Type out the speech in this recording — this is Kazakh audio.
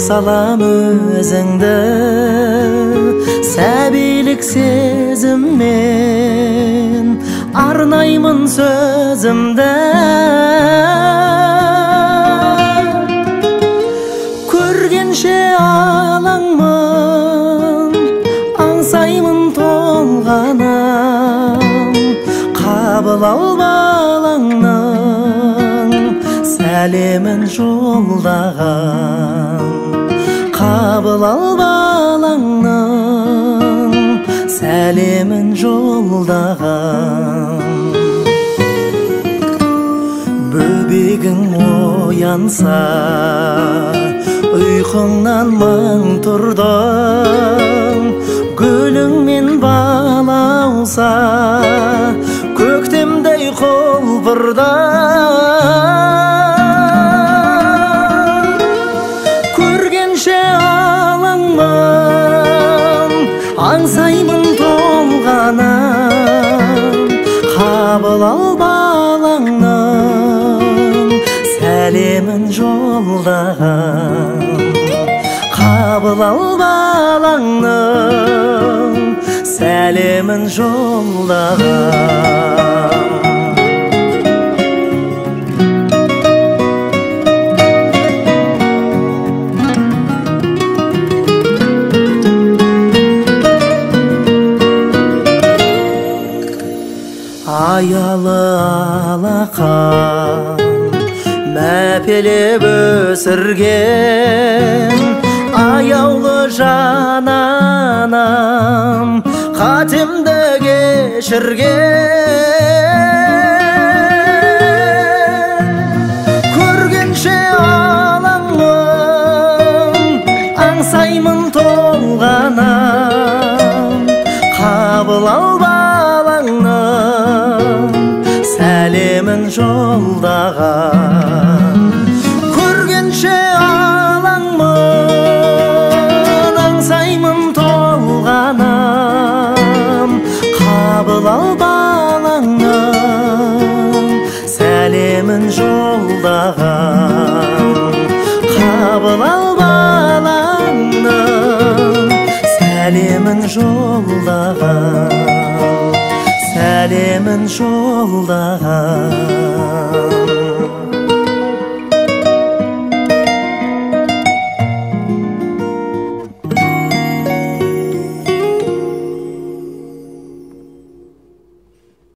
салам өзіңді сәбилік сезіммен арнаймын сөзімді көргенше алаңмын аңсаймын толғанам қабыл ал балаңның сәлемін жолдаған қабыл ал балаңның сәлемін жолдаған бөбегің оянса ұйқыңнан мың тұрдың гүліңмен балауса көктемдей құлпырдан көргенше алаңмын аңсаймын толғанам қабыл ал балаңның сәлемін жолдаған қабыл ал балаңның сәлемін жолдаған аялы алақан мәпелеп өсірген аяулы жан анам қатемді кешірген көргенше алаңмын аңсаймын толғанам қабыл ал балаңның сәлемін жолдаған көргенше алаңмын аңсаймын толғанам қабыл ал балаңның сәлемін жолдаған қабыл ал балаңның сәлемін жолдаған сәлемін жолдаған